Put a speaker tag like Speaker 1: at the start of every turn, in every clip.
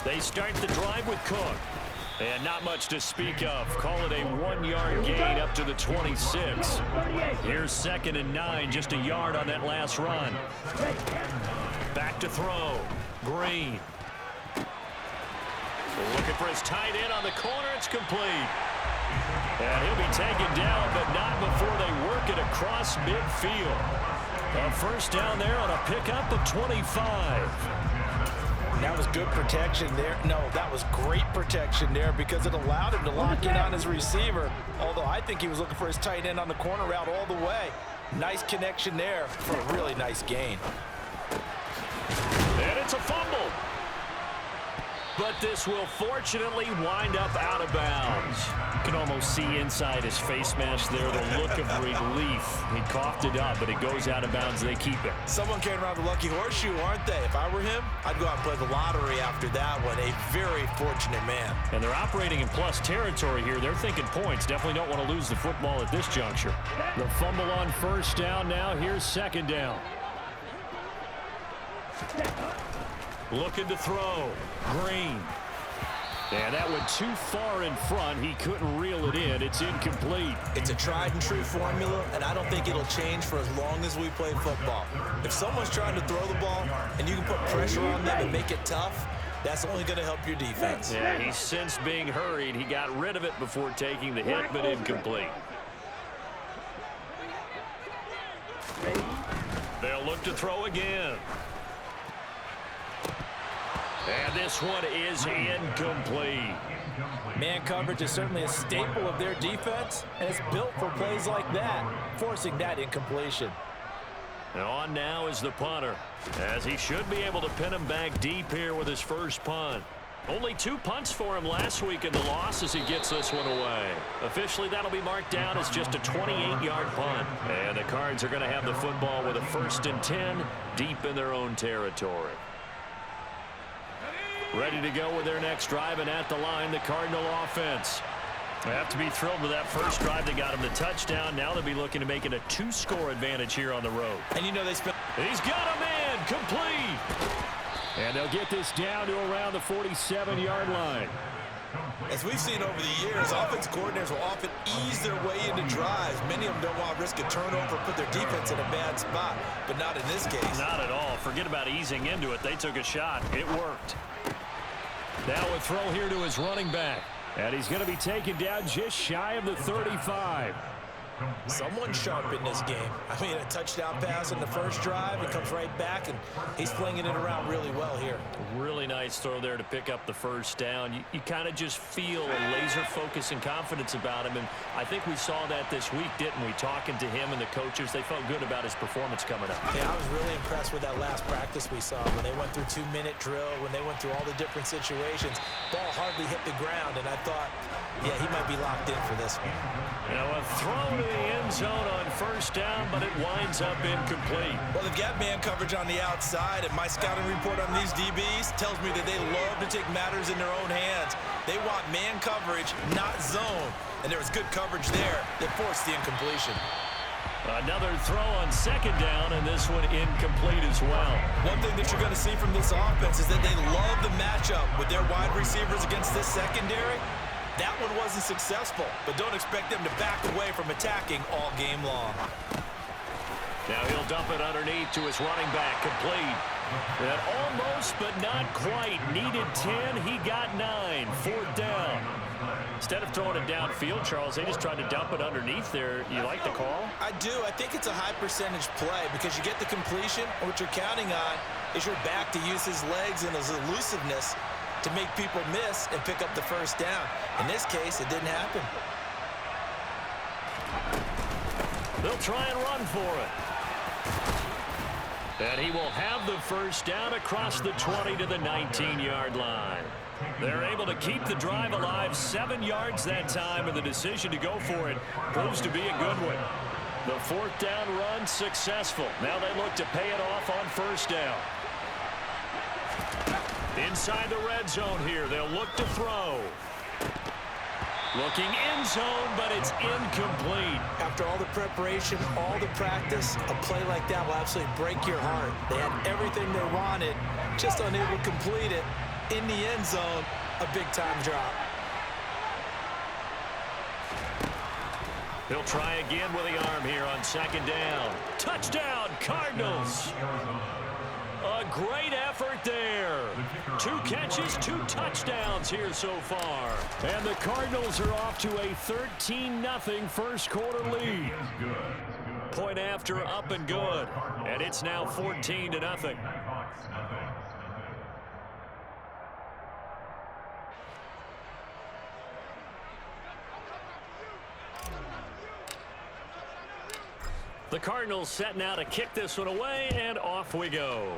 Speaker 1: They start the drive with Cook. And not much to speak of. Call it a 1-yard gain up to the 26. Here's 2nd and 9, just a yard on that last run. Back to throw. Green. Looking for his tight end on the corner. It's complete. And he'll be taken down, but not before they work it across midfield. A first down there on a pickup of 25.
Speaker 2: That was good protection there. No, that was great protection there because it allowed him to lock in on his receiver. Although I think he was looking for his tight end on the corner route all the way. Nice connection there for a really nice gain.
Speaker 1: And it's a fumble. But this will fortunately wind up out of bounds. You can almost see inside his face mask there the look of relief. He coughed it up, but it goes out of bounds. They keep it.
Speaker 2: Someone came around the lucky horseshoe, aren't they? If I were him, I'd go out and play the lottery after that one. A very fortunate man.
Speaker 1: And they're operating in plus territory here. They're thinking points. Definitely don't want to lose the football at this juncture. The fumble on first down now. Here's 2nd down. Looking to throw. Green. And that went too far in front. He couldn't reel it in. It's incomplete.
Speaker 2: It's a tried and true formula, and I don't think it'll change for as long as we play football. If someone's trying to throw the ball and you can put pressure on them and make it tough, that's only going to help your defense.
Speaker 1: Yeah, he's since being hurried. He got rid of it before taking the hit, but incomplete. They'll look to throw again. And this one is incomplete.
Speaker 2: Man coverage is certainly a staple of their defense, and it's built for plays like that, forcing that incompletion.
Speaker 1: And on now is the punter, as he should be able to pin him back deep here with his first punt. Only 2 punts for him last week in the loss as he gets this one away. Officially, that'll be marked down as just a 28-yard punt. And the Cards are going to have the football with a 1st and 10 deep in their own territory. Ready to go with their next drive, and at the line, the Cardinal offense. They have to be thrilled with that first drive. They got him the touchdown. Now they'll be looking to make it a 2-score advantage here on the road.
Speaker 2: And you know they spent.
Speaker 1: He's got a man complete. And they'll get this down to around the 47-yard line.
Speaker 2: As we've seen over the years, offensive coordinators will often ease their way into drives. Many of them don't want to risk a turnover, put their defense in a bad spot, but not in this case.
Speaker 1: Not at all. Forget about easing into it. They took a shot. It worked. Now a throw here to his running back. And he's going to be taken down just shy of the 35.
Speaker 2: Someone sharp in this game. I mean, a touchdown pass in the first drive. He comes right back, and he's flinging it around really well here.
Speaker 1: Really nice throw there to pick up the first down. You kind of just feel a laser focus and confidence about him, and I think we saw that this week, didn't we? Talking to him and the coaches, they felt good about his performance coming up.
Speaker 2: Yeah, I was really impressed with that last practice we saw when they went through 2-minute drill, when they went through all the different situations. Ball hardly hit the ground, and I thought, yeah, he might be locked in for this one.
Speaker 1: You know, a throw to the end zone on first down, but it winds up incomplete.
Speaker 2: Well, they've got man coverage on the outside, and my scouting report on these DBs tells me that they love to take matters in their own hands. They want man coverage, not zone. And there was good coverage there that forced the incompletion.
Speaker 1: Another throw on second down, and this one incomplete as well.
Speaker 2: One thing that you're going to see from this offense is that they love the matchup with their wide receivers against this secondary. That one wasn't successful, but don't expect them to back away from attacking all game long.
Speaker 1: Now he'll dump it underneath to his running back, complete. And almost, but not quite. Needed 10, he got 9. 4th down. Instead of throwing it downfield, Charles, they just tried to dump it underneath there. You like the call?
Speaker 2: I do. I think it's a high percentage play because you get the completion, and what you're counting on is your back to use his legs and his elusiveness to make people miss and pick up the first down. In this case, it didn't happen.
Speaker 1: They'll try and run for it. And he will have the first down across the 20 to the 19-yard line. They're able to keep the drive alive 7 yards that time, and the decision to go for it proves to be a good one. The 4th down run successful. Now they look to pay it off on first down. Inside the red zone here, they'll look to throw. Looking end zone, but it's incomplete.
Speaker 2: After all the preparation, all the practice, a play like that will absolutely break your heart. They had everything they wanted, just unable to complete it. In the end zone, a big-time drop.
Speaker 1: He'll try again with the arm here on second down. Touchdown, Cardinals. A great effort there. 2 catches, 2 touchdowns here so far. And the Cardinals are off to a 13-0 first quarter lead. Point after up and good. And it's now 14-0. The Cardinals set now to kick this one away, and off we go.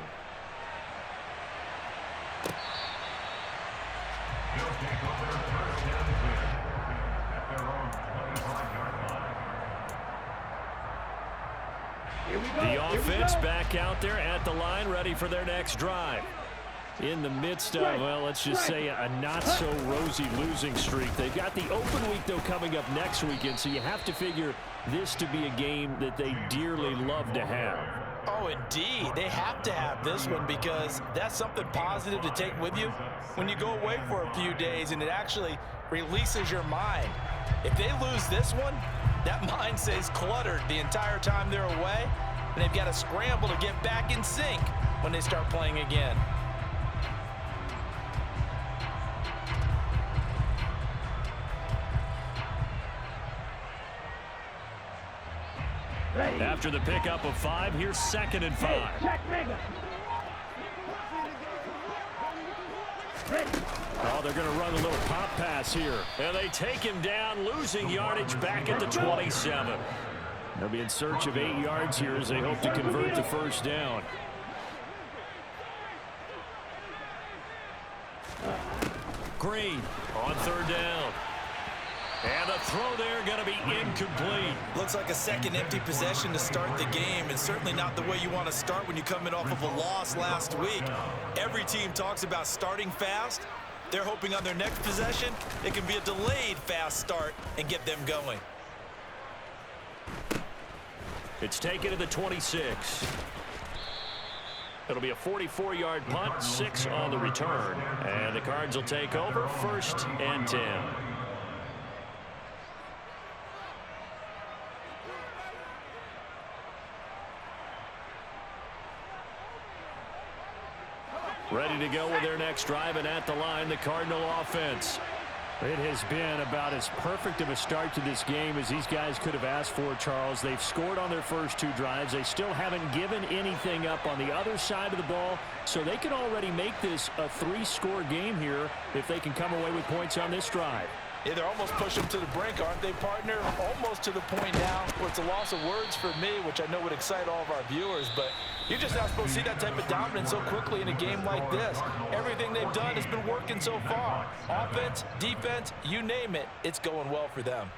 Speaker 1: The offense back out there at the line, ready for their next drive. In the midst of, well, let's just say a not-so-rosy losing streak. They've got the open week, though, coming up next weekend, so you have to figure this to be a game that they dearly love to have.
Speaker 2: Oh, indeed. They have to have this one because that's something positive to take with you when you go away for a few days, and it actually releases your mind. If they lose this one, that mind stays cluttered the entire time they're away, and they've got to scramble to get back in sync when they start playing again.
Speaker 1: After the pickup of 5, here's 2nd and 5. Oh, they're going to run a little pop pass here. And they take him down, losing yardage back at the 27. They'll be in search of 8 yards here as they hope to convert to first down. Green on 3rd down. And the throw there going to be incomplete.
Speaker 2: Looks like a second empty possession to start the game, and certainly not the way you want to start when you come in off of a loss last week. Every team talks about starting fast. They're hoping on their next possession it can be a delayed fast start and get them going.
Speaker 1: It's taken to the 26. It'll be a 44-yard punt, 6 on the return. And the Cards will take over, 1st and 10. Ready to go with their next drive, and at the line, the Cardinal offense.
Speaker 3: It has been about as perfect of a start to this game as these guys could have asked for, Charles. They've scored on their first 2 drives. They still haven't given anything up on the other side of the ball, so they can already make this a 3-score game here if they can come away with points on this drive.
Speaker 2: Yeah, they're almost pushing them to the brink, aren't they, partner? Almost to the point now where it's a loss of words for me, which I know would excite all of our viewers, but you're just not supposed to see that type of dominance so quickly in a game like this. Everything they've done has been working so far. Offense, defense, you name it, it's going well for them.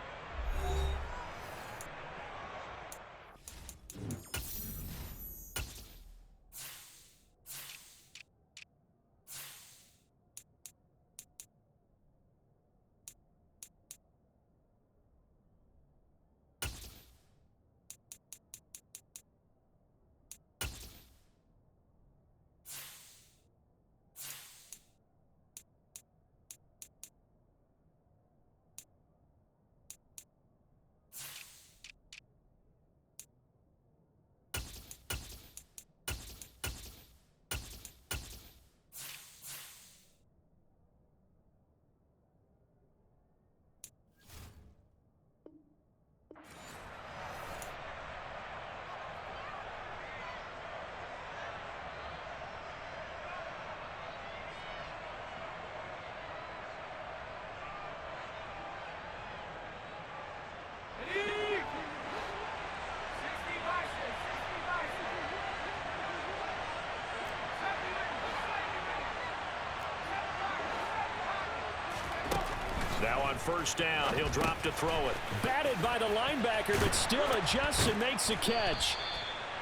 Speaker 1: Now on 1st down, he'll drop to throw it.
Speaker 3: Batted by the linebacker, but still adjusts and makes the catch.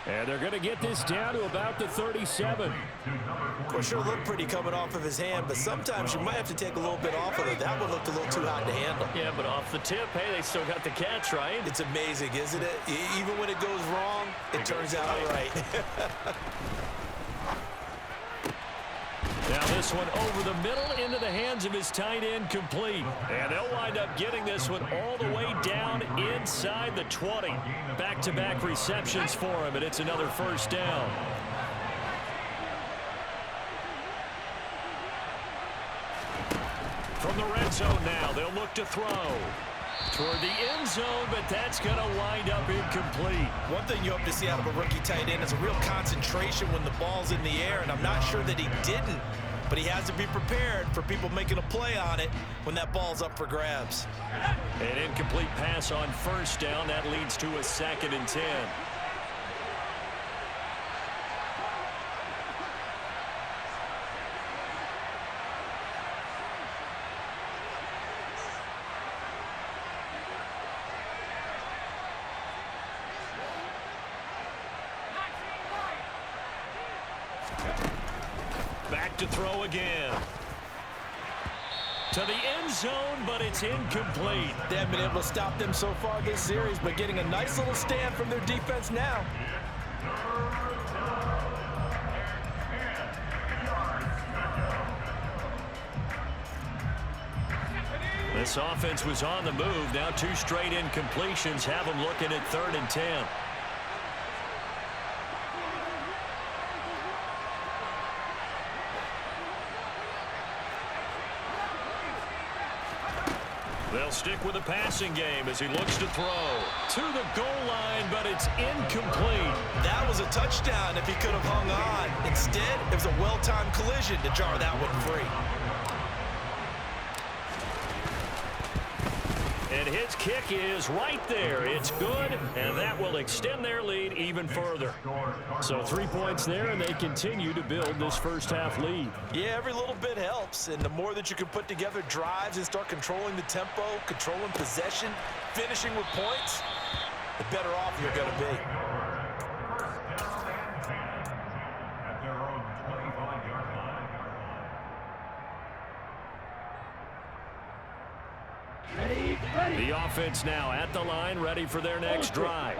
Speaker 3: And they're going to get this down to about the 37.
Speaker 2: Well, sure looked pretty coming off of his hand, but sometimes you might have to take a little bit off of it. That one looked a little too hot to handle.
Speaker 1: Yeah, but off the tip, hey, they still got the catch, right?
Speaker 2: It's amazing, isn't it? Even when it goes wrong, it turns out right.
Speaker 1: Now this one over the middle into the hands of his tight end, complete. And they'll wind up getting this one all the way down inside the 20. Back-to-back receptions for him, and it's another first down. From the red zone now, they'll look to throw. Toward the end zone, but that's going to wind up incomplete.
Speaker 2: One thing you hope to see out of a rookie tight end is a real concentration when the ball's in the air, and I'm not sure that he didn't, but he has to be prepared for people making a play on it when that ball's up for grabs.
Speaker 1: An incomplete pass on first down. That leads to a 2nd and 10. Back to throw again. To the end zone, but it's incomplete.
Speaker 2: They haven't been able to stop them so far this series, but getting a nice little stand from their defense now.
Speaker 1: This offense was on the move. Now 2 straight incompletions have them looking at 3rd and 10. They'll stick with the passing game as he looks to throw. To the goal line, but it's incomplete.
Speaker 2: That was a touchdown if he could have hung on. Instead, it was a well-timed collision to jar that one free.
Speaker 1: And his kick is right there. It's good, and that will extend their lead even further. So 3 points there, and they continue to build this first-half lead.
Speaker 2: Yeah, every little bit helps, and the more that you can put together drives and start controlling the tempo, controlling possession, finishing with points, the better off you're going to be.
Speaker 1: The offense now at the line, ready for their next drive.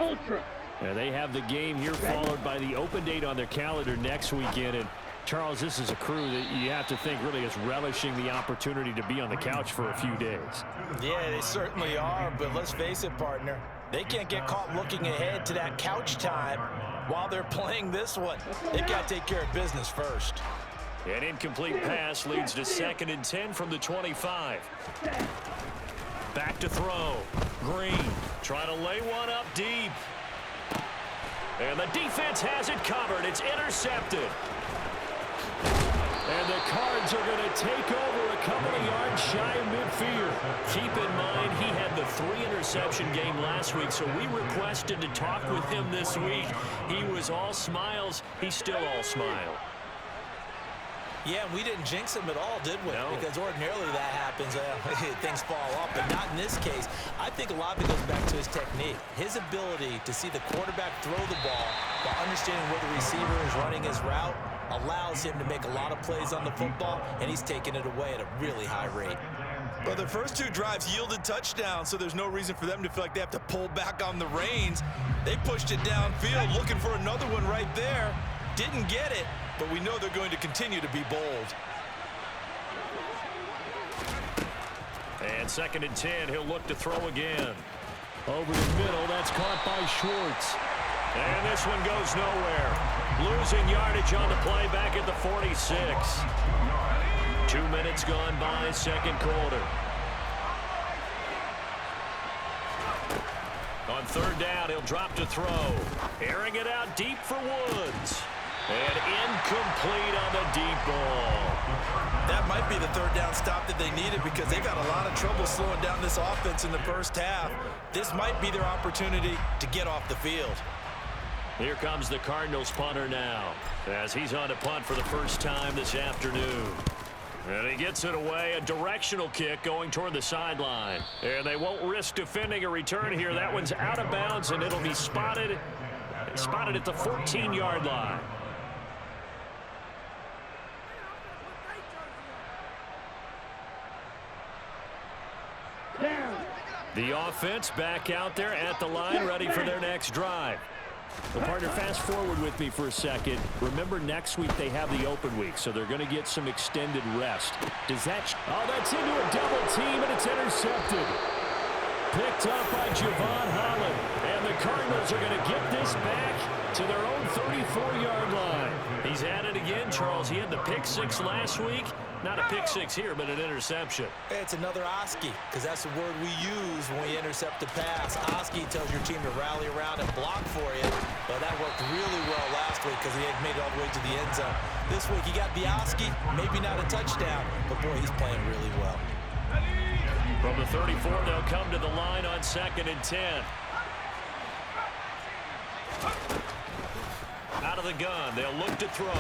Speaker 1: And they have the game here followed by the open date on their calendar next weekend. And Charles, this is a crew that you have to think really is relishing the opportunity to be on the couch for a few days.
Speaker 2: Yeah, they certainly are, but let's face it, partner. They can't get caught looking ahead to that couch time while they're playing this one. They've got to take care of business first.
Speaker 1: An incomplete pass leads to 2nd and 10 from the 25. Back to throw. Green trying to lay one up deep. And the defense has it covered. It's intercepted. And the Cards are going to take over a couple of yards shy of midfield. Keep in mind, he had the 3-interception game last week, so we requested to talk with him this week. He was all smiles. He's still all smile.
Speaker 2: Yeah, we didn't jinx him at all, did we?
Speaker 1: No.
Speaker 2: Because ordinarily that happens. Things fall off, but not in this case. I think a lot of it goes back to his technique. His ability to see the quarterback throw the ball while understanding where the receiver is running his route allows him to make a lot of plays on the football, and he's taking it away at a really high rate. But the first 2 drives yielded touchdowns, so there's no reason for them to feel like they have to pull back on the reins. They pushed it downfield, looking for another one right there. Didn't get it, but we know they're going to continue to be bold.
Speaker 1: And 2nd and 10, he'll look to throw again. Over the middle, that's caught by Schwartz. And this one goes nowhere. Losing yardage on the play back at the 46. 2 minutes gone by, 2nd quarter. On 3rd down, he'll drop to throw. Airing it out deep for Woods. And incomplete on the deep ball.
Speaker 2: That might be the 3rd down stop that they needed because they've had a lot of trouble slowing down this offense in the first half. This might be their opportunity to get off the field.
Speaker 1: Here comes the Cardinals punter now as he's on to punt for the first time this afternoon. And he gets it away, a directional kick going toward the sideline. And they won't risk defending a return here. That one's out of bounds, and it'll be spotted spotted at the 14-yard line. The offense back out there at the line, ready for their next drive. Well, partner, fast forward with me for a second. Remember, next week they have the open week, so they're going to get some extended rest. Does that... Oh, that's into a double team, and it's intercepted. Picked up by Javon Holland. And the Cardinals are going to get this back to their own 34-yard line. He's at it again, Charles. He had the pick six last week. Not a pick six here, but an interception.
Speaker 2: It's another Oski, because that's the word we use when we intercept a pass. Oski tells your team to rally around and block for you. But that worked really well last week because he had made it all the way to the end zone. This week he got the Oski, maybe not a touchdown, but boy, he's playing really well.
Speaker 1: From the 34, they'll come to the line on 2nd and 10. Out of the gun, they'll look to throw.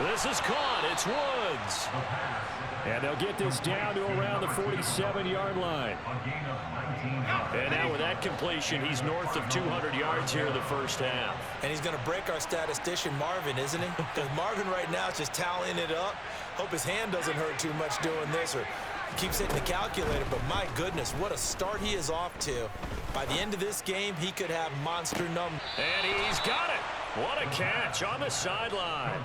Speaker 1: This is caught. It's Woods. And they'll get this down to around the 47-yard line. And now with that completion, he's north of 200 yards here in the first half.
Speaker 2: And he's going to break our statistician Marvin, isn't he? Because Marvin right now is just tallying it up. Hope his hand doesn't hurt too much doing this or keeps hitting the calculator. But my goodness, what a start he is off to. By the end of this game, he could have monster numbers.
Speaker 1: And he's got it. What a catch on the sideline.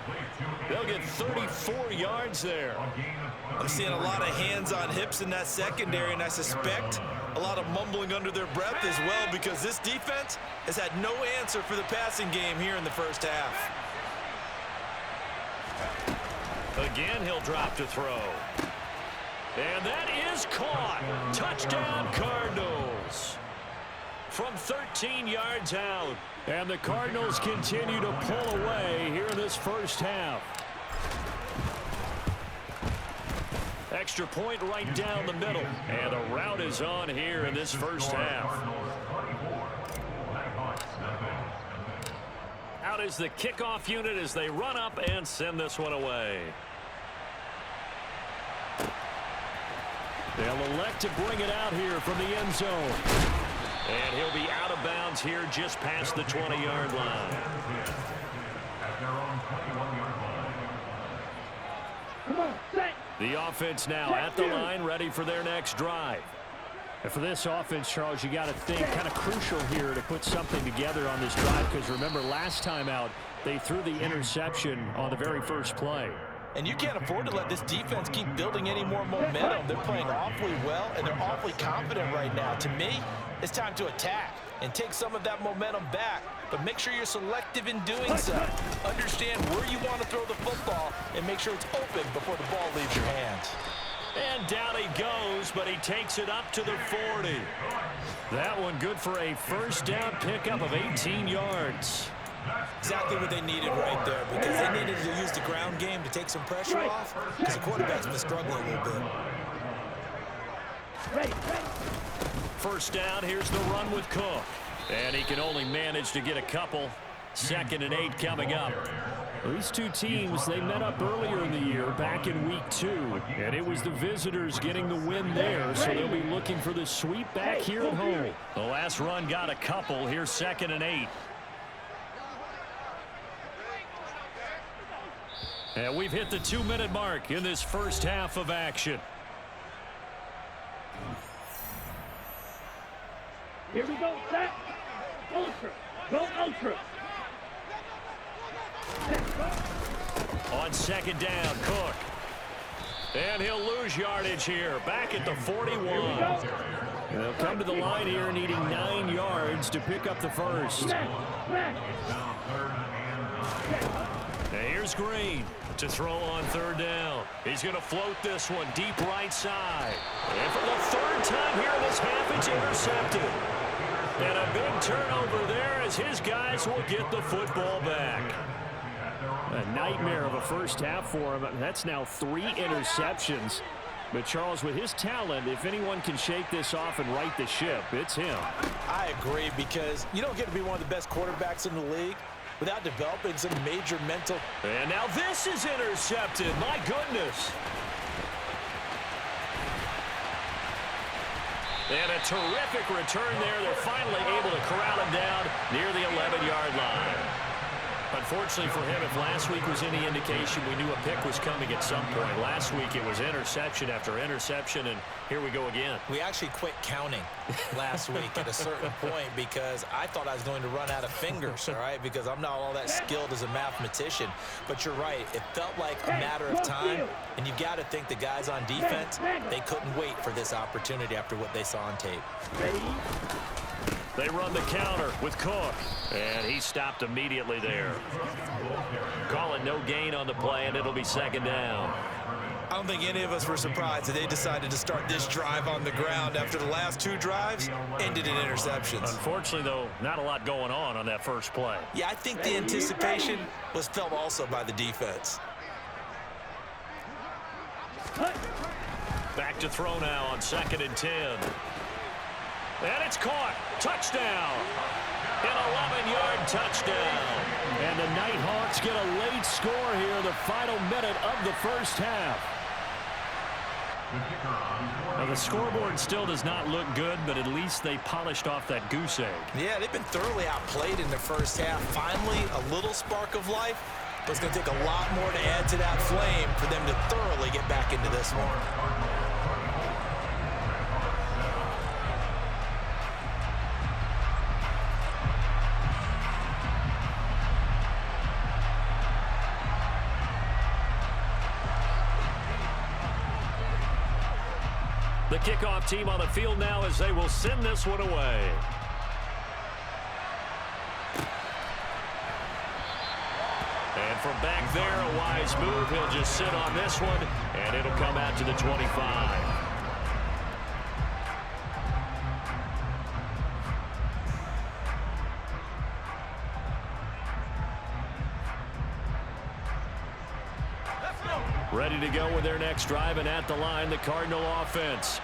Speaker 1: They'll get 34 yards there.
Speaker 2: I'm seeing a lot of hands on hips in that secondary, and I suspect a lot of mumbling under their breath as well, because this defense has had no answer for the passing game here in the first half.
Speaker 1: Again, he'll drop to throw. And that is caught. Touchdown, Cardinals. From 13 yards out. And the Cardinals continue to pull away here in this first half. Extra point right down the middle. And the route is on here in this first half. Out is the kickoff unit as they run up and send this one away. They'll elect to bring it out here from the end zone. And he'll be out of bounds here just past the 20-yard line. The offense now at the line, ready for their next drive. And for this offense, Charles, you got to think kind of crucial here to put something together on this drive, because remember last time out, they threw the interception on the very first play.
Speaker 2: And you can't afford to let this defense keep building any more momentum. They're playing awfully well, and they're awfully confident right now. To me, it's time to attack and take some of that momentum back. But make sure you're selective in doing so. Understand where you want to throw the football and make sure it's open before the ball leaves your hands.
Speaker 1: And down he goes, but he takes it up to the 40. That one good for a first down pickup of 18 yards.
Speaker 2: Exactly what they needed right there, because they needed to use the ground game to take some pressure off, because the quarterback's been struggling a little bit.
Speaker 1: First down, here's the run with Cook. And he can only manage to get a couple. 2nd and 8 coming up. These two teams, they met up earlier in the year, back in week 2. And it was the visitors getting the win there, so they'll be looking for the sweep back here at home. The last run got a couple. Here's 2nd and 8. And we've hit the 2-minute mark in this first half of action.
Speaker 4: Here we go, set. Ultra. Go ultra.
Speaker 1: On 2nd down, Cook. And he'll lose yardage here. Back at the 41. They'll come to the line here needing 9 yards to pick up the first. Now here's Green to throw on 3rd down. He's going to float this one deep right side. And for the 3rd time here in this half, it's intercepted. And a big turnover there as his guys will get the football back. A nightmare of a first half for him. That's now 3 interceptions. But Charles, with his talent, if anyone can shake this off and right the ship, it's him.
Speaker 2: I agree, because you don't get to be one of the best quarterbacks in the league without developing some major mental.
Speaker 1: And now this is intercepted. My goodness. And a terrific return there. They're finally able to corral him down near the 11-yard line. Unfortunately for him, if last week was any indication, we knew a pick was coming at some point. Last week it was interception after interception, and here we go again.
Speaker 2: We actually quit counting last week at a certain point because I thought I was going to run out of fingers, all right, because I'm not all that skilled as a mathematician. But you're right. It felt like a matter of time, and you've got to think the guys on defense, they couldn't wait for this opportunity after what they saw on tape.
Speaker 1: They run the counter with Cook, and he stopped immediately there. Calling no gain on the play, and it'll be second down.
Speaker 2: I don't think any of us were surprised that they decided to start this drive on the ground after the last two drives ended in interceptions.
Speaker 1: Unfortunately, though, not a lot going on that first play.
Speaker 2: Yeah, I think the anticipation was felt also by the defense.
Speaker 1: Back to throw now on 2nd and 10. And it's caught. Touchdown. An 11-yard touchdown.
Speaker 3: And the Nighthawks get a late score here in the final minute of the first half. Now, the scoreboard still does not look good, but at least they polished off that goose egg.
Speaker 2: Yeah, they've been thoroughly outplayed in the first half. Finally, a little spark of life, but it's going to take a lot more to add to that flame for them to thoroughly get back into this one.
Speaker 1: The kickoff team on the field now as they will send this one away. And from back there, a wise move. He'll just sit on this one, and it'll come out to the 25. Ready to go with their next drive, and at the line, the Cardinal offense.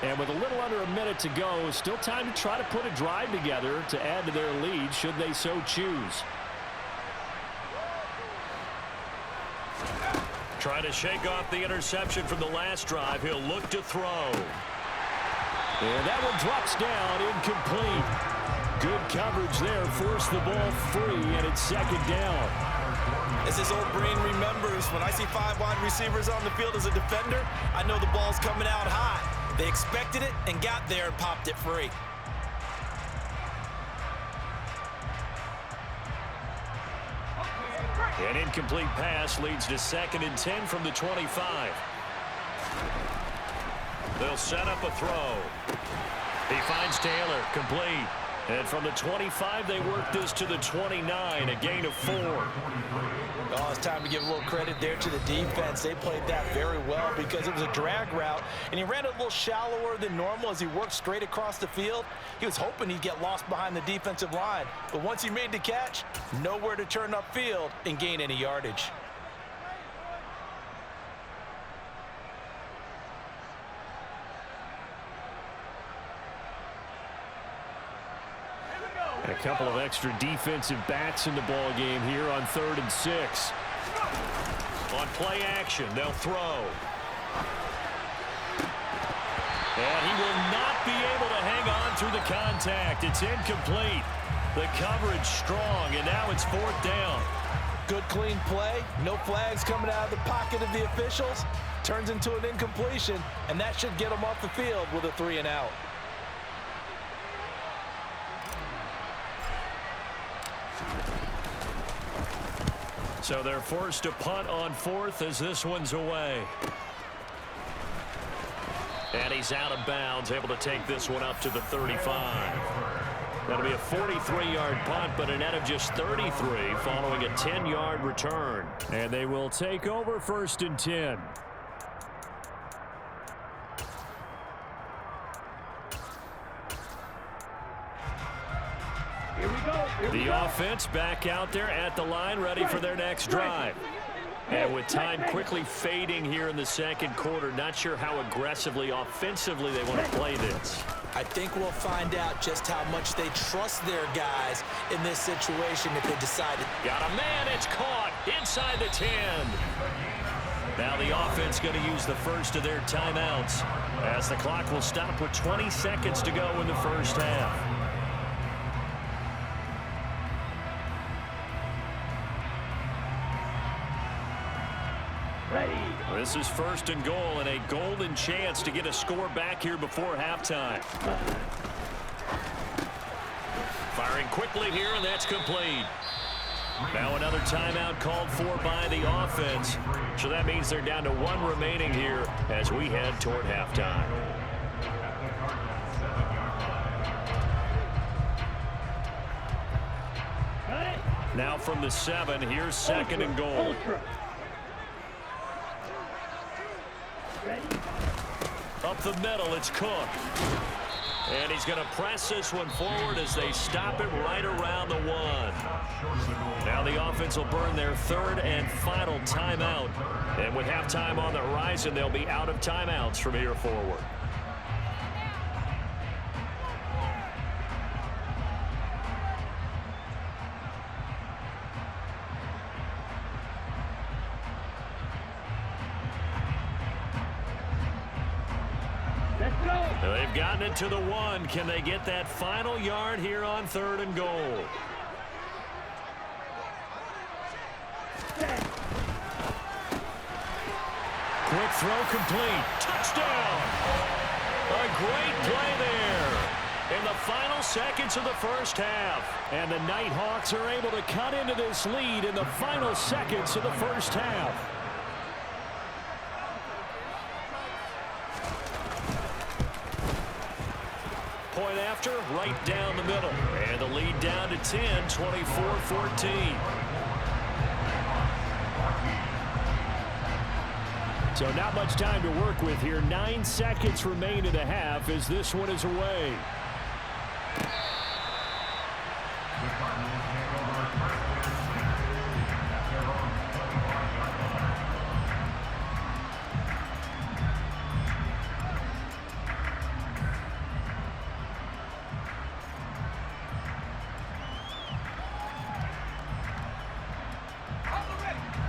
Speaker 1: And with a little under a minute to go, still time to try to put a drive together to add to their lead should they so choose. Trying to shake off the interception from the last drive. He'll look to throw. And that one drops down, incomplete. Good coverage there, forced the ball free, and it's second down.
Speaker 2: As his old brain remembers, when I see 5 wide receivers on the field as a defender, I know the ball's coming out hot. They expected it and got there and popped it free.
Speaker 1: An incomplete pass leads to 2nd and 10 from the 25. They'll set up a throw. He finds Taylor, complete. And from the 25, they work this to the 29, a gain of 4.
Speaker 2: Oh, it's time to give a little credit there to the defense. They played that very well because it was a drag route, and he ran it a little shallower than normal as he worked straight across the field. He was hoping he'd get lost behind the defensive line, but once he made the catch, nowhere to turn upfield and gain any yardage.
Speaker 3: And a couple of extra defensive backs in the ball game here on 3rd and 6.
Speaker 1: On play action, they'll throw. And he will not be able to hang on through the contact. It's incomplete. The coverage strong, and now it's 4th down.
Speaker 2: Good clean play. No flags coming out of the pocket of the officials. Turns into an incompletion, and that should get them off the field with a 3 and out.
Speaker 1: So they're forced to punt on 4th as this one's away. And he's out of bounds, able to take this one up to the 35. That'll be a 43-yard punt, but a net of just 33 following a 10-yard return.
Speaker 3: And they will take over 1st and 10.
Speaker 1: The offense back out there at the line, ready for their next drive. And with time quickly fading here in the 2nd quarter, not sure how aggressively, offensively they want to play this.
Speaker 2: I think we'll find out just how much they trust their guys in this situation if they decide to.
Speaker 1: Got a man, it's caught inside the 10. Now the offense going to use the first of their timeouts as the clock will stop with 20 seconds to go in the first half. This is 1st and goal and a golden chance to get a score back here before halftime. Firing quickly here, and that's complete. Now another timeout called for by the offense. So that means they're down to 1 remaining here as we head toward halftime. Now from the 7, here's 2nd and goal. Up the middle, it's Cook. And he's going to press this one forward as they stop it right around the 1. Now the offense will burn their 3rd and final timeout. And with halftime on the horizon, they'll be out of timeouts from here forward. They've gotten it to the 1. Can they get that final yard here on 3rd and goal? Quick throw complete. Touchdown! A great play there in the final seconds of the first half. And the Nighthawks are able to cut into this lead in the final seconds of the first half. Point after, right down the middle. And the lead down to 10, 24-14.
Speaker 3: So not much time to work with here. 9 seconds remain in the half as this one is away.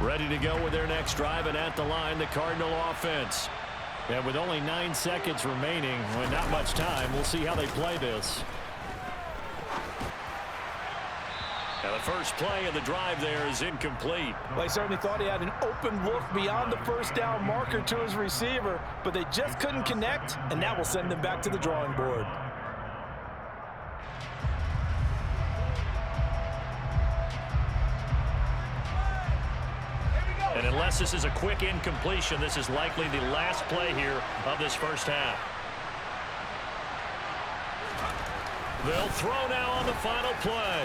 Speaker 1: Ready to go with their next drive, and at the line, the Cardinal offense.
Speaker 3: And with only 9 seconds remaining, with not much time, we'll see how they play this.
Speaker 1: And the first play of the drive there is incomplete.
Speaker 2: Well, he certainly thought he had an open look beyond the first down marker to his receiver, but they just couldn't connect, and that will send them back to the drawing board.
Speaker 1: And unless this is a quick incompletion, this is likely the last play here of this first half. They'll throw now on the final play.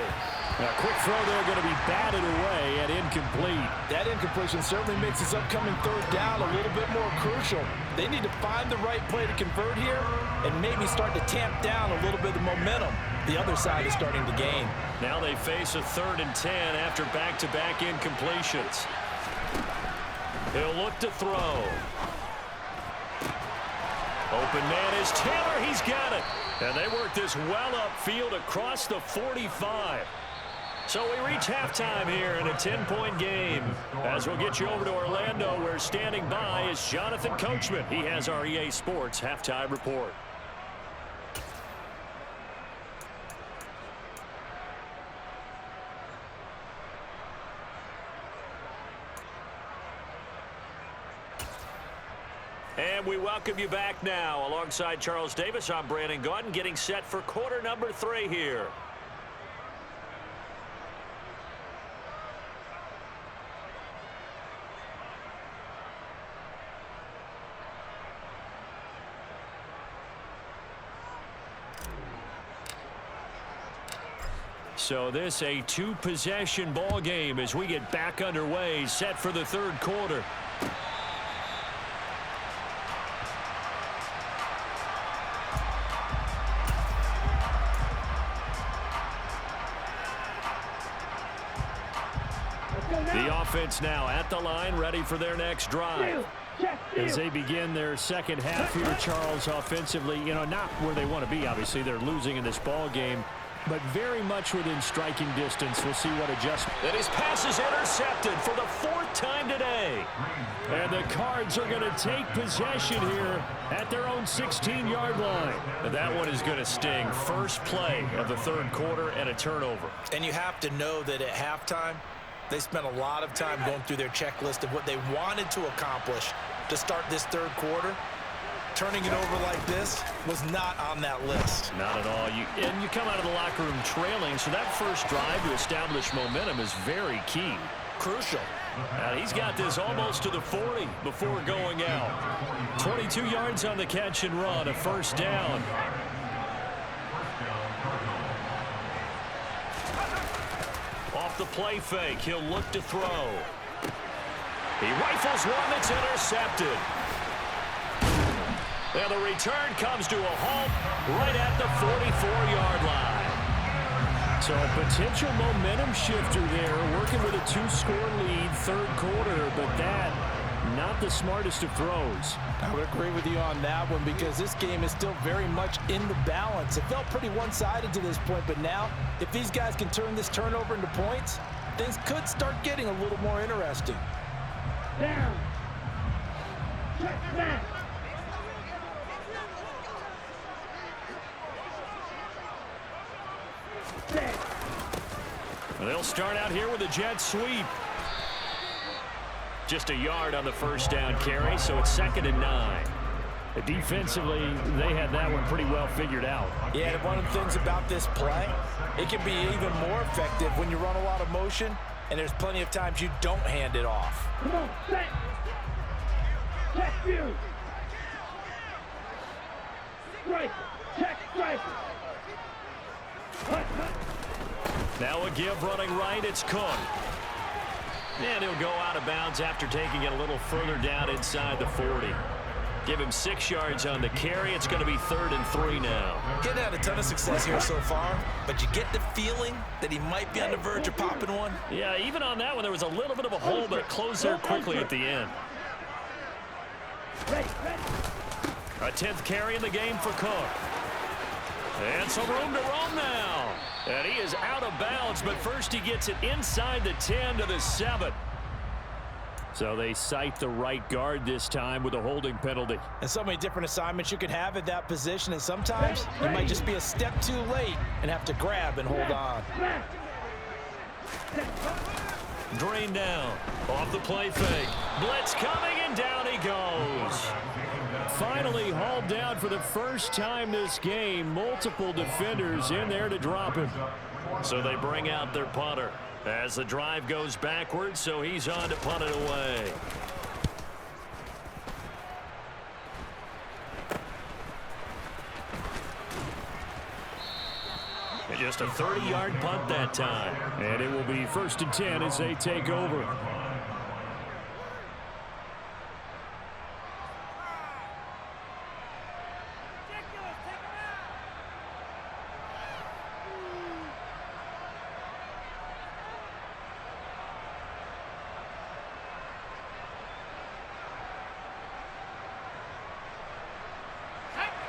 Speaker 3: A quick throw there going to be batted away and incomplete.
Speaker 2: That incompletion certainly makes this upcoming 3rd down a little bit more crucial. They need to find the right play to convert here and maybe start to tamp down a little bit of momentum. The other side is starting to gain.
Speaker 1: Now they face a 3rd and 10 after back-to-back incompletions. He'll look to throw. Open man is Taylor. He's got it. And they work this well upfield across the 45. So we reach halftime here in a 10-point game. As we'll get you over to Orlando, where standing by is Jonathan Coachman. He has our EA Sports halftime report. And we welcome you back now. Alongside Charles Davis, I'm Brandon Gaudin, getting set for quarter number 3 here. So this a 2-possession ball game as we get back underway, set for the 3rd quarter. The offense now at the line, ready for their next drive.
Speaker 3: As they begin their second half here, Charles, offensively, not where they want to be, obviously. They're losing in this ball game, but very much within striking distance. We'll see what adjustment.
Speaker 1: And his pass is intercepted for the 4th time today.
Speaker 3: And the Cards are going to take possession here at their own 16-yard line.
Speaker 1: And that one is going to sting. First play of the 3rd quarter and a turnover.
Speaker 2: And you have to know that at halftime, They spent a lot of time going through their checklist of what they wanted to accomplish to start this third quarter. Turning it over like this was not on that list.
Speaker 3: Not at all. And you come out of the locker room trailing, so that first drive to establish momentum is very key.
Speaker 2: Crucial.
Speaker 3: And he's got this almost to the 40 before going out. 22 yards on the catch and run, a first down.
Speaker 1: Off the play fake, he'll look to throw. He rifles one that's intercepted. And the return comes to a halt right at the 44-yard line.
Speaker 3: So a potential momentum shifter there, working with a 2-score lead, third quarter, but that, not the smartest of throws.
Speaker 2: I would agree with you on that one because this game is still very much in the balance. It felt pretty one-sided to this point, but now, if these guys can turn this turnover into points, things could start getting a little more interesting.
Speaker 4: Down. Check back.
Speaker 1: They'll start out here with a jet sweep. Just a yard on the first down carry, so it's 2nd and 9.
Speaker 3: Defensively, they had that one pretty well figured out.
Speaker 2: Yeah, and one of the things about this play, it can be even more effective when you run a lot of motion, and there's plenty of times you don't hand it off.
Speaker 4: Come on, set. Check view. Strike. Check strike. Hut, hut.
Speaker 1: Now a give running right, it's Cook. And he'll go out of bounds after taking it a little further down inside the 40. Give him 6 yards on the carry. It's going to be 3rd and 3 now.
Speaker 2: Getting had a ton of success here so far, but you get the feeling that he might be on the verge of popping one.
Speaker 1: Yeah, even on that one, there was a little bit of a hole, but it closed there quickly at the end. A 10th carry in the game for Cook. And some room to roam now. And he is out of bounds, but first he gets it inside the 10 to the 7.
Speaker 3: So they cite the right guard this time with a holding penalty.
Speaker 2: And so many different assignments you could have at that position, and sometimes you might just be a step too late and have to grab and hold on.
Speaker 1: Drained down. Off the play fake. Blitz coming, and down he goes.
Speaker 3: Finally hauled down for the first time this game. Multiple defenders in there to drop him.
Speaker 1: So they bring out their punter as the drive goes backwards, so he's on to punt it away. And just a 30-yard punt that time.
Speaker 3: And it will be 1st and 10 as they take over.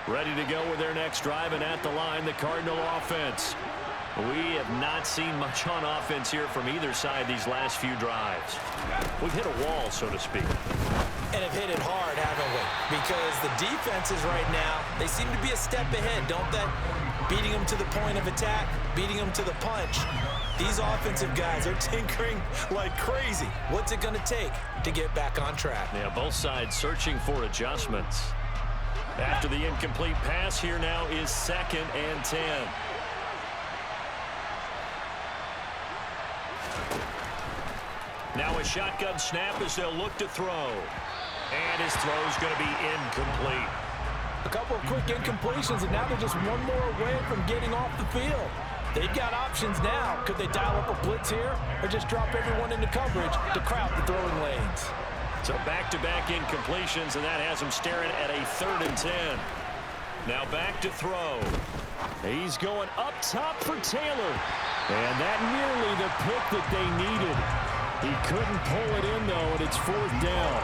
Speaker 1: Ready to go with their next drive, and at the line, the Cardinal offense. We have not seen much on offense here from either side these last few drives. We've hit a wall, so to speak.
Speaker 2: And have hit it hard, haven't we? Because the defenses right now, they seem to be a step ahead, don't they? Beating them to the point of attack, beating them to the punch. These offensive guys are tinkering like crazy. What's it going to take to get back on track?
Speaker 1: Yeah, both sides searching for adjustments. After the incomplete pass, here now is 2nd and 10. Now a shotgun snap as they'll look to throw. And his throw's going to be incomplete.
Speaker 2: A couple of quick incompletions, and now they're just one more away from getting off the field. They've got options now. Could they dial up a blitz here or just drop everyone into coverage to crowd the throwing lanes?
Speaker 1: So back-to-back incompletions, and that has him staring at a 3rd and 10. Now back to throw.
Speaker 3: He's going up top for Taylor. And that nearly the pick that they needed. He couldn't pull it in, though, and it's 4th down.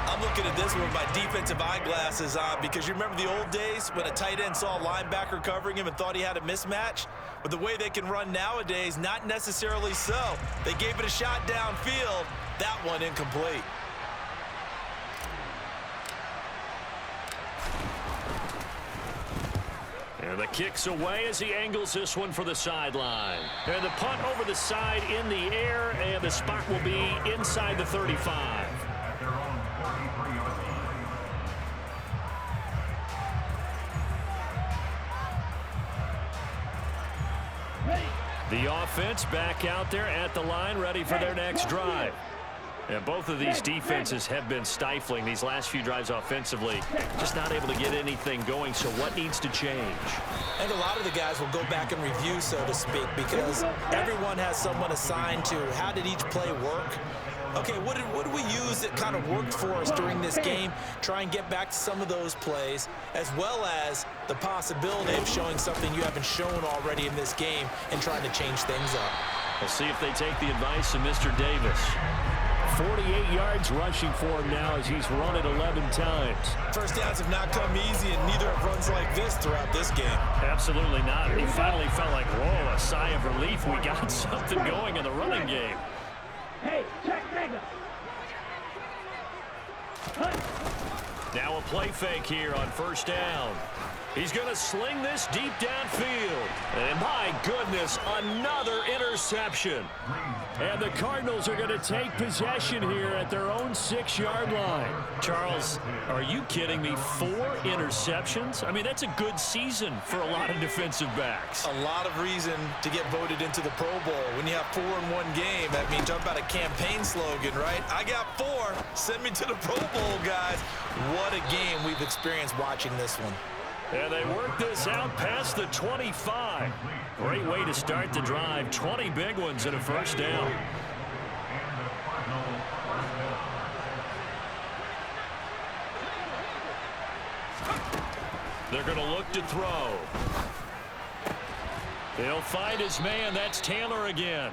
Speaker 2: I'm looking at this one with my defensive eyeglasses on because you remember the old days when a tight end saw a linebacker covering him and thought he had a mismatch? But the way they can run nowadays, not necessarily so. They gave it a shot downfield. That one incomplete.
Speaker 1: And the kick's away as he angles this one for the sideline. And the punt over the side in the air, and the spot will be inside the 35. The offense back out there at the line, ready for their next drive. And both of these defenses have been stifling these last few drives offensively. Just not able to get anything going, so what needs to change?
Speaker 2: And a lot of the guys will go back and review, so to speak, because everyone has someone assigned to how did each play work. Okay, what did we use that kind of worked for us during this game? Try and get back to some of those plays, as well as the possibility of showing something you haven't shown already in this game and trying to change things up.
Speaker 1: We'll see if they take the advice of Mr. Davis.
Speaker 3: 48 yards rushing for him now as he's run it 11 times.
Speaker 2: First downs have not come easy, and neither have runs like this throughout this game.
Speaker 1: Absolutely not. He finally felt like, whoa, a sigh of relief. We got something going in the running game.
Speaker 4: Hey, check mega.
Speaker 1: Now a play fake here on first down. He's going to sling this deep downfield. And my goodness, another interception.
Speaker 3: And the Cardinals are going to take possession here at their own 6-yard line.
Speaker 1: Charles, are you kidding me? 4 interceptions? I mean, that's a good season for a lot of defensive backs.
Speaker 2: A lot of reason to get voted into the Pro Bowl. When you have 4 in one game, that means talk about a campaign slogan, right? I got 4. Send me to the Pro Bowl, guys. What a game we've experienced watching this one.
Speaker 1: And they work this out past the 25. Great way to start the drive. 20 big ones and a first down. They're going to look to throw. He'll find his man. That's Taylor again.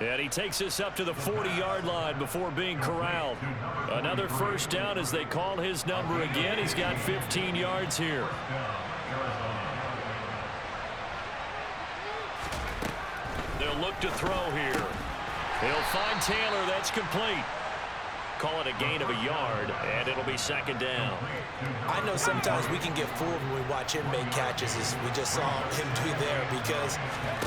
Speaker 1: And he takes us up to the 40-yard line before being corralled. Another first down as they call his number again. He's got 15 yards here. They'll look to throw here. He'll find Taylor. That's complete. Call it a gain of a yard, and it'll be second down.
Speaker 2: I know sometimes we can get fooled when we watch him make catches, as we just saw him do there, because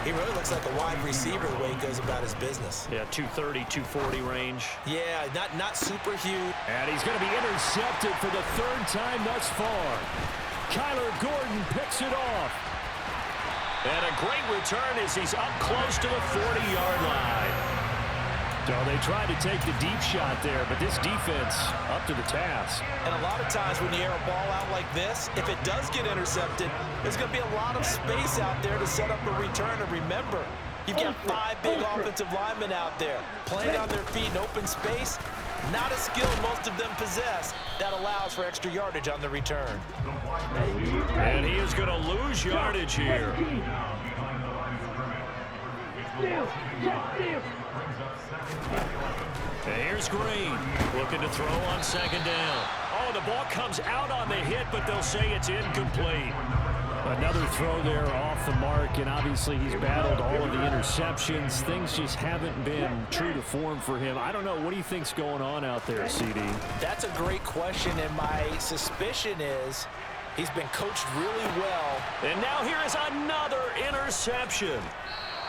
Speaker 2: he really looks like a wide receiver the way he goes about his business.
Speaker 1: Yeah, 230, 240 range.
Speaker 2: Yeah, not super huge.
Speaker 3: And he's going to be intercepted for the 3rd time thus far. Kyler Gordon picks it off.
Speaker 1: And a great return as he's up close to the 40-yard line.
Speaker 3: So they tried to take the deep shot there, but this defense up to the task.
Speaker 2: And a lot of times when you air a ball out like this, if it does get intercepted, there's going to be a lot of space out there to set up a return. And remember, you've got 5 big offensive linemen out there playing on their feet in open space. Not a skill most of them possess that allows for extra yardage on the return.
Speaker 1: And he is going to lose yardage here. And here's Green looking to throw on second down. Oh, the ball comes out on the hit, but they'll say it's incomplete.
Speaker 3: Another throw there off the mark, and obviously he's battled all of the interceptions. Things just haven't been true to form for him. I don't know. What do you think's going on out there, CD?
Speaker 2: That's a great question, and my suspicion is he's been coached really well.
Speaker 1: And now here is another interception.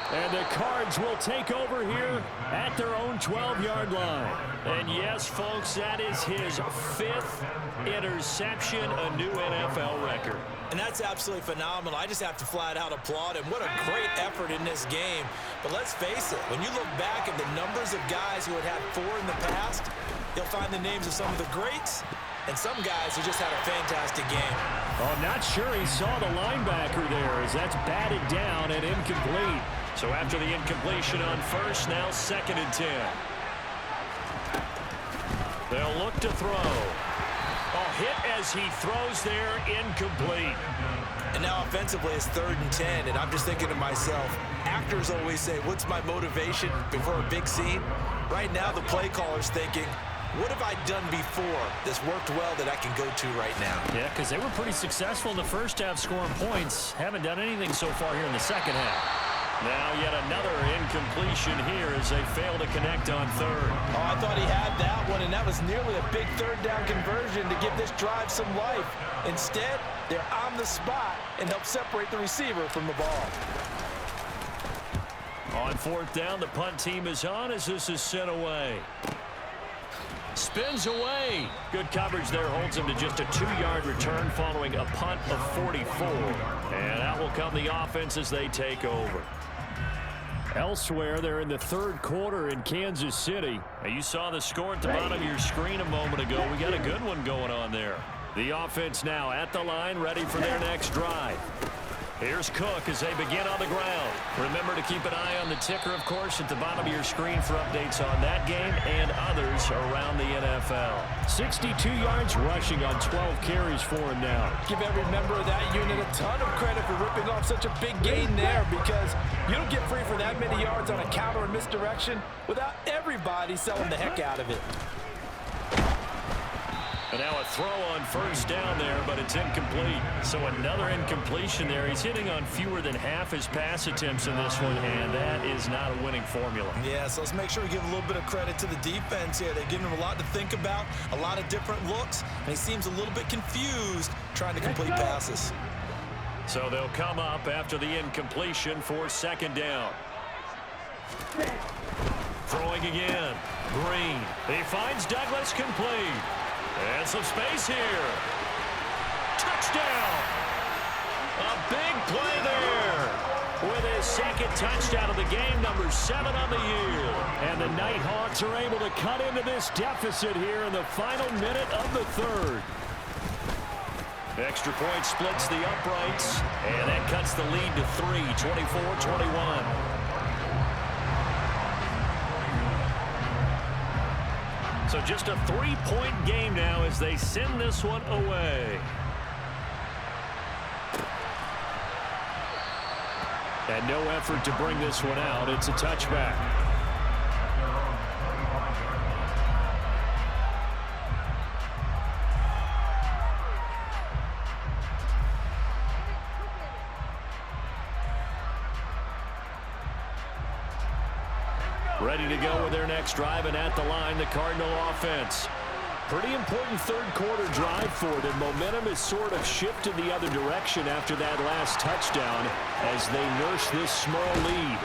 Speaker 3: And the Cards will take over here at their own 12-yard line.
Speaker 1: And yes, folks, that is his 5th interception, a new NFL record.
Speaker 2: And that's absolutely phenomenal. I just have to flat out applaud him. What a great effort in this game. But let's face it, when you look back at the numbers of guys who had had 4 in the past, you'll find the names of some of the greats and some guys who just had a fantastic game.
Speaker 3: Oh, I'm not sure he saw the linebacker there, as that's batted down and incomplete.
Speaker 1: So after the incompletion on first, now 2nd and 10. They'll look to throw. A hit as he throws there, incomplete.
Speaker 2: And now offensively it's 3rd and 10, and I'm just thinking to myself, actors always say, what's my motivation before a big scene? Right now the play caller's thinking, what have I done before that's worked well that I can go to right now?
Speaker 1: Yeah, because they were pretty successful in the first half scoring points. Haven't done anything so far here in the second half. Now yet another incompletion here as they fail to connect on third.
Speaker 2: Oh, I thought he had that one, and that was nearly a big third down conversion to give this drive some life. Instead, they're on the spot and help separate the receiver from the ball.
Speaker 1: On fourth down, the punt team is on as this is sent away. Spins away. Good coverage there holds him to just a 2-yard return following a punt of 44. And out will come the offense as they take over.
Speaker 3: Elsewhere, they're in the third quarter in Kansas City.
Speaker 1: Now you saw the score at the bottom of your screen a moment ago. We got a good one going on there. The offense now at the line, ready for their next drive. Here's Cook as they begin on the ground. Remember to keep an eye on the ticker, of course, at the bottom of your screen for updates on that game and others around the NFL.
Speaker 3: 62 yards rushing on 12 carries for him now.
Speaker 2: Give every member of that unit a ton of credit for ripping off such a big gain there, because you don't get free for that many yards on a counter or misdirection without everybody selling the heck out of it.
Speaker 1: And now a throw on first down there, but it's incomplete. So another incompletion there. He's hitting on fewer than half his pass attempts in this one, and that is not a winning formula.
Speaker 2: Yeah, so let's make sure we give a little bit of credit to the defense here. They're giving him a lot to think about, a lot of different looks, and he seems a little bit confused trying to complete passes.
Speaker 1: So they'll come up after the incompletion for second down. Throwing again. Green. He finds Douglas complete. And some space here. Touchdown! A big play there. With his second touchdown of the game, number 7 on the year.
Speaker 3: And the Nighthawks are able to cut into this deficit here in the final minute of the third.
Speaker 1: Extra point splits the uprights, and that cuts the lead to 3, 24-21. So just a 3-point game now as they send this one away.
Speaker 3: And no effort to bring this one out. It's a touchback.
Speaker 1: Ready to go with their next drive, and at the line, the Cardinal offense.
Speaker 3: Pretty important third quarter drive for them. Momentum has sort of shifted the other direction after that last touchdown as they nurse this small lead.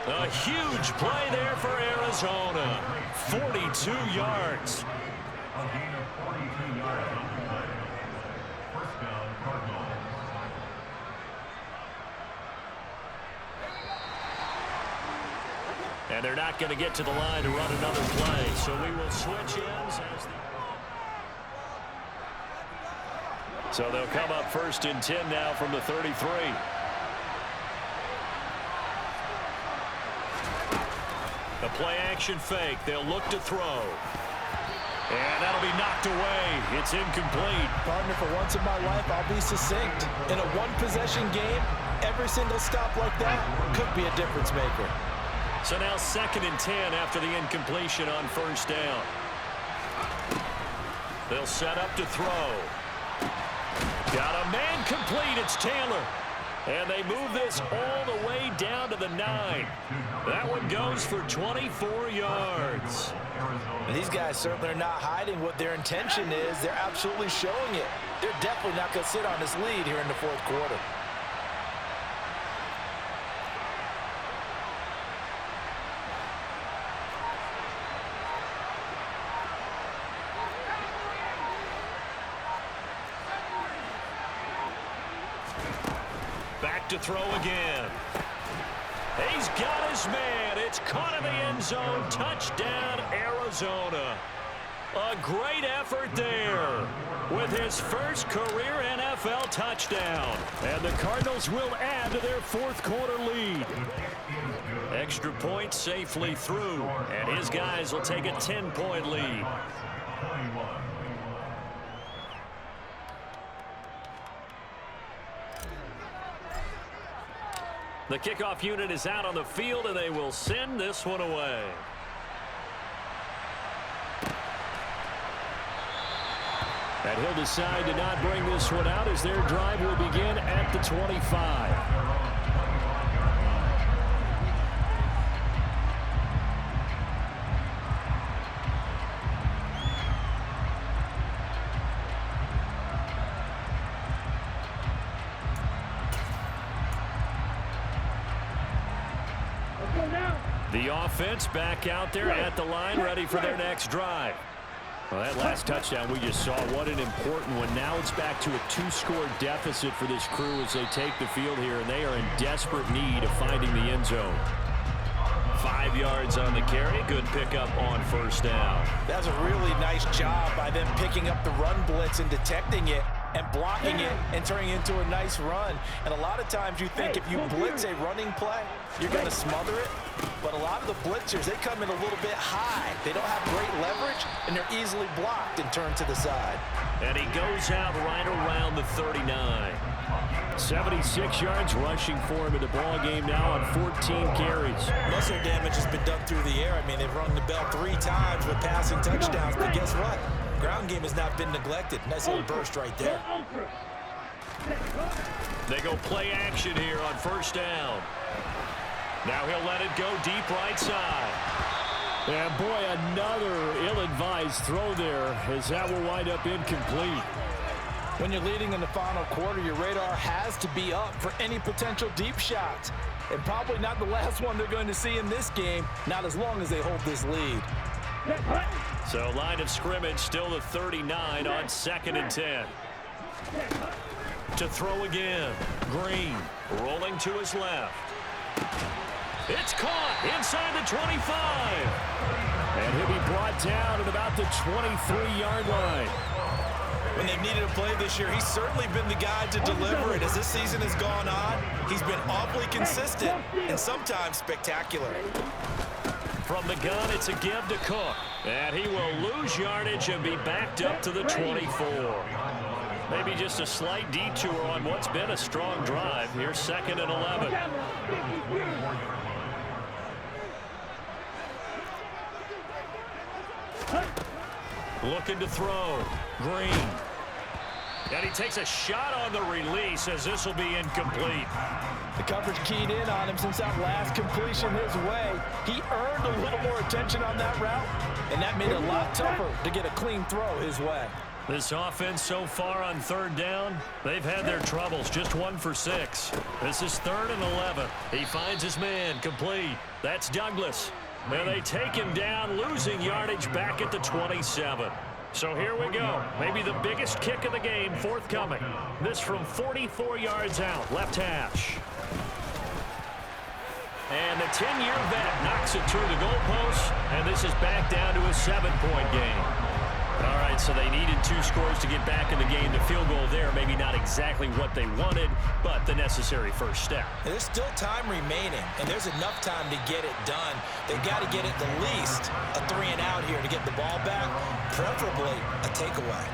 Speaker 1: A huge play there for Arizona. 42 yards. And they're not going to get to the line to run another play, so we will switch ends. So they'll come up 1st and 10 now from the 33. A play-action fake. They'll look to throw. And that'll be knocked away. It's incomplete.
Speaker 2: Partner, for once in my life, I'll be succinct. In a one-possession game, every single stop like that could be a difference maker.
Speaker 1: So now 2nd and 10 after the incompletion on first down. They'll set up to throw. Got a man complete. It's Taylor. And they move this all the way down to the 9. That one goes for 24 yards.
Speaker 2: And these guys certainly are not hiding what their intention is. They're absolutely showing it. They're definitely not going to sit on this lead here in the fourth quarter.
Speaker 1: Back to throw again. He's got his man. It's caught in the end zone. Touchdown, Arizona. A great effort there with his first career NFL touchdown.
Speaker 3: And the Cardinals will add to their fourth quarter lead.
Speaker 1: Extra point safely through, and his guys will take a 10-point lead. The kickoff unit is out on the field, and they will send this one away.
Speaker 3: And he'll decide to not bring this one out as their drive will begin at the 25.
Speaker 1: The offense back out there at the line, ready for their next drive.
Speaker 3: Well, that last touchdown we just saw, what an important one. Now it's back to a 2-score deficit for this crew as they take the field here, and they are in desperate need of finding the end zone.
Speaker 1: 5 yards on the carry. Good pickup on first down.
Speaker 2: That's a really nice job by them picking up the run blitz and detecting it and blocking it and turning it into a nice run. And a lot of times you think if you blitz a running play, you're going to smother it. But a lot of the blitzers, they come in a little bit high. They don't have great leverage, and they're easily blocked and turned to the side.
Speaker 1: And he goes out right around the 39.
Speaker 3: 76 yards rushing for him in the ball game now on 14 carries.
Speaker 2: Muscle damage has been done through the air. I mean, they've rung the bell 3 times with passing touchdowns, but guess what? Ground game has not been neglected. Nice little burst right there.
Speaker 1: They go play action here on first down. Now he'll let it go deep right side.
Speaker 3: And boy, another ill-advised throw there as that will wind up incomplete.
Speaker 2: When you're leading in the final quarter, your radar has to be up for any potential deep shots. And probably not the last one they're going to see in this game, not as long as they hold this lead.
Speaker 1: So line of scrimmage still the 39 on 2nd and 10. To throw again. Green rolling to his left. It's caught inside the 25.
Speaker 3: And he'll be brought down at about the 23-yard line.
Speaker 2: When they've needed a play this year, he's certainly been the guy to deliver it. As this season has gone on, he's been awfully consistent and sometimes spectacular.
Speaker 1: From the gun, it's a give to Cook. And he will lose yardage and be backed up to the 24. Maybe just a slight detour on what's been a strong drive. Here's 2nd and 11. Looking to throw. Green. And he takes a shot on the release as this will be incomplete.
Speaker 2: The coverage keyed in on him since that last completion his way. He earned a little more attention on that route, and that made it a lot tougher to get a clean throw his way.
Speaker 1: This offense so far on 3rd down, they've had their troubles. Just 1 for 6. This is 3rd and 11. He finds his man complete. That's Douglas. And they take him down, losing yardage back at the 27. So here we go. Maybe the biggest kick of the game forthcoming. This from 44 yards out, left hash. And the 10-year vet knocks it through the goalpost, and this is back down to a 7-point game. All right, so they needed 2 scores to get back in the game. The field goal there, maybe not exactly what they wanted, but the necessary first step.
Speaker 2: There's still time remaining, and there's enough time to get it done. They've got to get at the least a 3-and-out here to get the ball back, preferably a takeaway.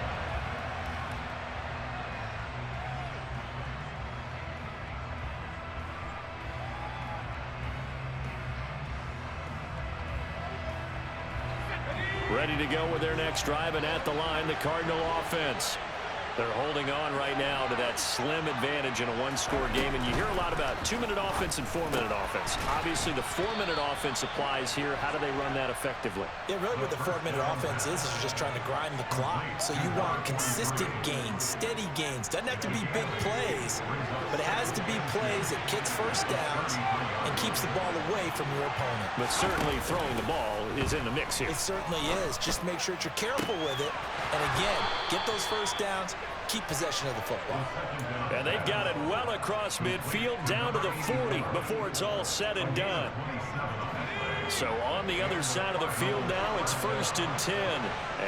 Speaker 1: Ready to go with their next drive, and at the line, the Cardinal offense. They're holding on right now to that slim advantage in a 1-score game, and you hear a lot about 2-minute offense and 4-minute offense. Obviously, the 4-minute offense applies here. How do they run that effectively?
Speaker 2: Yeah, really what the 4-minute offense is you're just trying to grind the clock. So you want consistent gains, steady gains. Doesn't have to be big plays, but it has to be plays that gets first downs and keeps the ball away from your opponent.
Speaker 1: But certainly throwing the ball is in the mix here.
Speaker 2: It certainly is. Just make sure that you're careful with it. And again, get those first downs, keep possession of the football.
Speaker 1: And they've got it well across midfield down to the 40 before it's all said and done. So on the other side of the field now, it's 1st and 10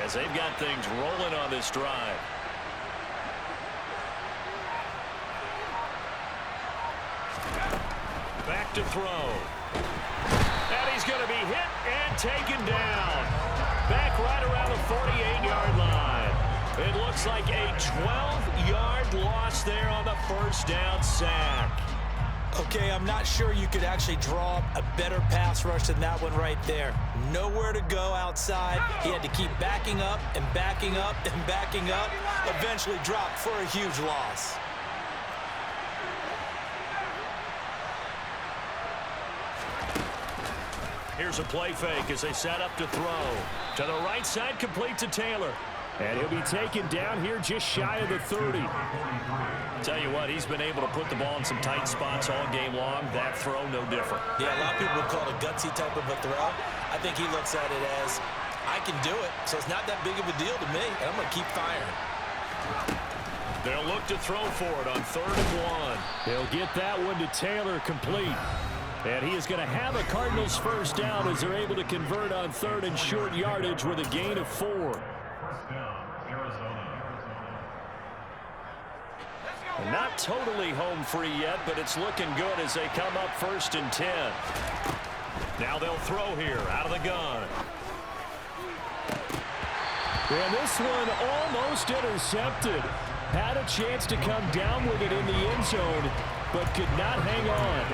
Speaker 1: as they've got things rolling on this drive. Back to throw. And he's going to be hit and taken down. Back right around the 48-yard line. It looks like a 12-yard loss there on the first down sack.
Speaker 2: Okay, I'm not sure you could actually draw up a better pass rush than that one right there. Nowhere to go outside. He had to keep backing up and backing up and backing up. Eventually dropped for a huge loss.
Speaker 1: Here's a play fake as they set up to throw. To the right side, complete to Taylor.
Speaker 3: And he'll be taken down here just shy of the 30.
Speaker 1: Tell you what, he's been able to put the ball in some tight spots all game long. That throw, no different.
Speaker 2: Yeah, a lot of people would call it a gutsy type of a throw. I think he looks at it as, I can do it, so it's not that big of a deal to me, and I'm going to keep firing.
Speaker 1: They'll look to throw for it on 3rd and 1.
Speaker 3: They'll get that one to Taylor complete. And he is going to have a Cardinals first down as they're able to convert on 3rd and short yardage with a gain of 4.
Speaker 1: Not totally home free yet, but it's looking good as they come up 1st and 10. Now they'll throw here out of the gun.
Speaker 3: And this one almost intercepted. Had a chance to come down with it in the end zone, but could not hang on.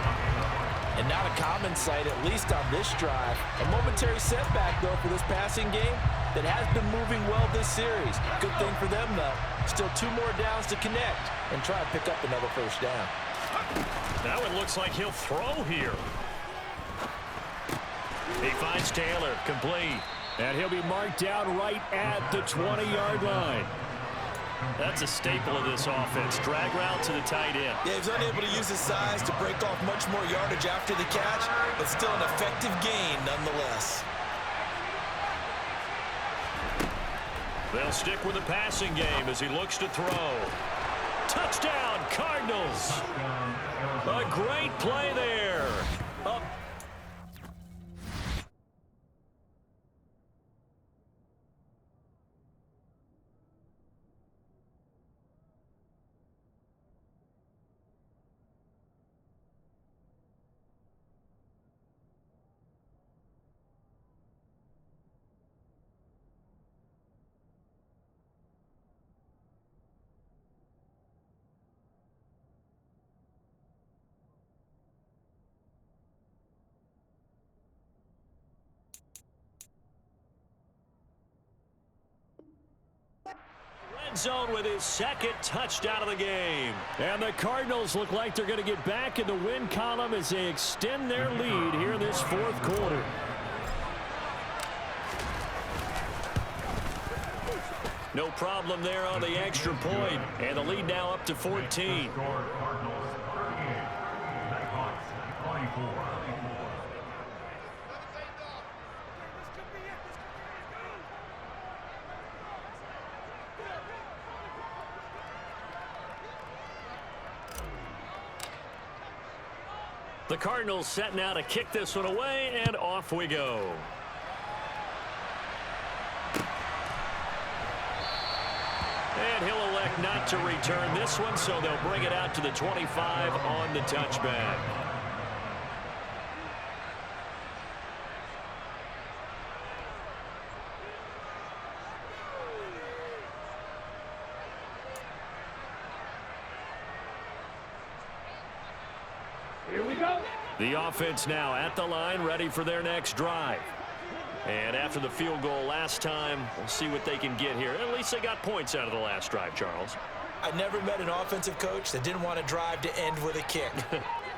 Speaker 2: And not a common sight, at least on this drive. A momentary setback, though, for this passing game that has been moving well this series. Good thing for them, though. Still 2 more downs to connect and try to pick up another first down.
Speaker 1: Now it looks like he'll throw here. He finds Taylor, complete.
Speaker 3: And he'll be marked down right at the 20-yard line.
Speaker 1: That's a staple of this offense. Drag route to the tight end.
Speaker 2: Yeah, he's unable to use his size to break off much more yardage after the catch, but still an effective gain nonetheless.
Speaker 1: They'll stick with the passing game as he looks to throw. Touchdown, Cardinals! A great play there. Up. Zone with his 2nd touchdown of the game.
Speaker 3: And the Cardinals look like they're going to get back in the win column as they extend their lead here in this 4th quarter.
Speaker 1: No problem there on the extra point, and the lead now up to 14. The Cardinals set now to kick this one away, and off we go. And he'll elect not to return this one, so they'll bring it out to the 25 on the touchback.
Speaker 4: Here we go.
Speaker 1: The offense now at the line, ready for their next drive. And after the field goal last time, we'll see what they can get here. At least they got points out of the last drive, Charles.
Speaker 2: I never met an offensive coach that didn't want a drive to end with a kick.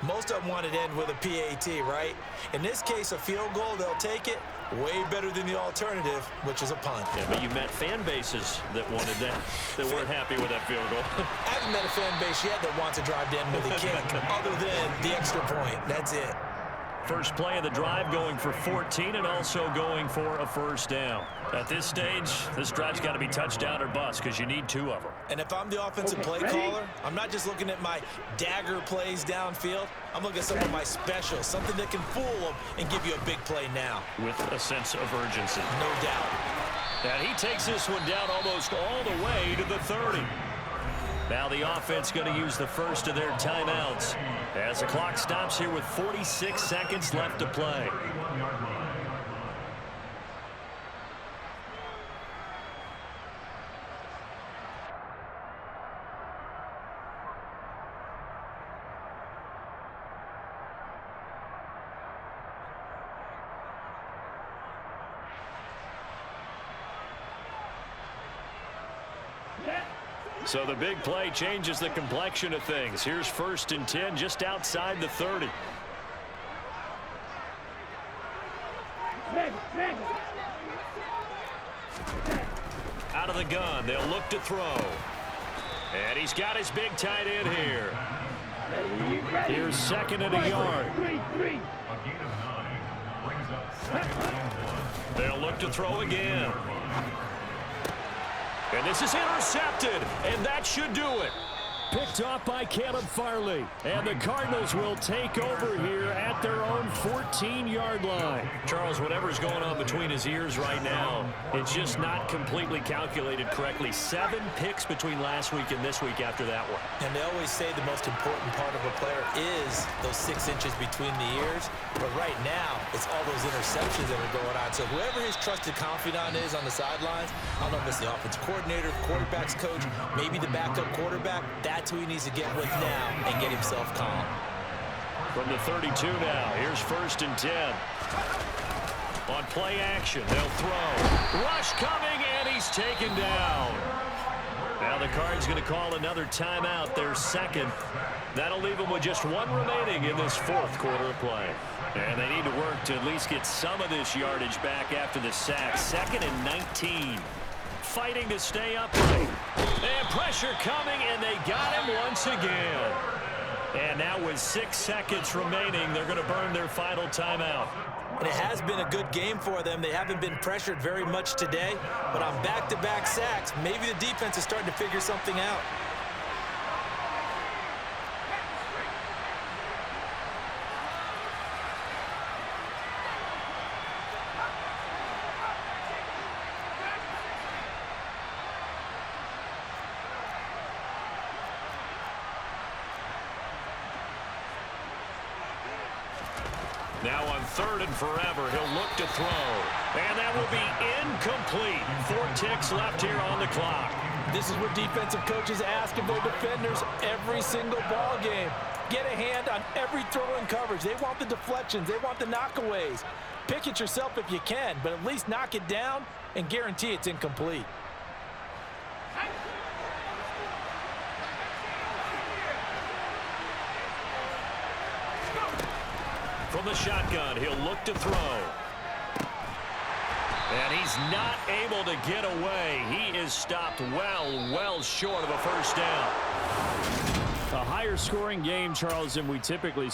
Speaker 2: Most of them wanted to end with a PAT, right? In this case, a field goal, they'll take it. Way better than the alternative, which is a punt.
Speaker 1: Yeah, but you met fan bases that wanted that, that weren't happy with that field goal.
Speaker 2: I haven't met a fan base yet that wants a drive to end with a kick, other than the extra point. That's it.
Speaker 1: First play of the drive going for 14 and also going for a first down. At this stage, this drive's got to be touchdown or bust because you need 2 of them.
Speaker 2: And if I'm the offensive play caller, I'm not just looking at my dagger plays downfield. I'm looking at some of my specials, something that can fool them and give you a big play now.
Speaker 1: With a sense of urgency.
Speaker 2: No doubt.
Speaker 1: And he takes this one down almost all the way to the 30. Now the offense going to use the first of their timeouts as the clock stops here with 46 seconds left to play. So the big play changes the complexion of things. Here's 1st and 10 just outside the 30. Out of the gun, they'll look to throw. And he's got his big tight end here.
Speaker 3: Here's second and a yard.
Speaker 1: They'll look to throw again. And this is intercepted, and that should do it.
Speaker 3: Picked off by Caleb Farley. And the Cardinals will take over here at their own 14-yard line.
Speaker 1: Charles, whatever's going on between his ears right now, it's just not completely calculated correctly. 7 picks between last week and this week after that one.
Speaker 2: And they always say the most important part of a player is those 6 inches between the ears. But right now, it's all those interceptions that are going on. So whoever his trusted confidant is on the sidelines, I don't know if it's the offensive coordinator, the quarterback's coach, maybe the backup quarterback, that's who he needs to get with now and get himself calm.
Speaker 1: From the 32 now, here's 1st and 10. On play action, they'll throw. Rush coming, and he's taken down. Now the Cards going to call another timeout, their second. That'll leave them with just 1 remaining in this 4th quarter of play. And they need to work to at least get some of this yardage back after the sack. 2nd and 19. Fighting to stay upright. And pressure coming, and they got him once again. And now with 6 seconds remaining, they're going to burn their final timeout.
Speaker 2: And it has been a good game for them. They haven't been pressured very much today, but on back-to-back sacks, maybe the defense is starting to figure something out.
Speaker 1: Now on 3rd and forever, he'll look to throw. And that will be incomplete. 4 ticks left here on the clock.
Speaker 2: This is what defensive coaches ask of their defenders every single ball game. Get a hand on every throw in coverage. They want the deflections. They want the knockaways. Pick it yourself if you can, but at least knock it down and guarantee it's incomplete.
Speaker 1: From the shotgun, he'll look to throw. And he's not able to get away. He is stopped well short of a first down.
Speaker 3: A higher scoring game, Charles, than we typically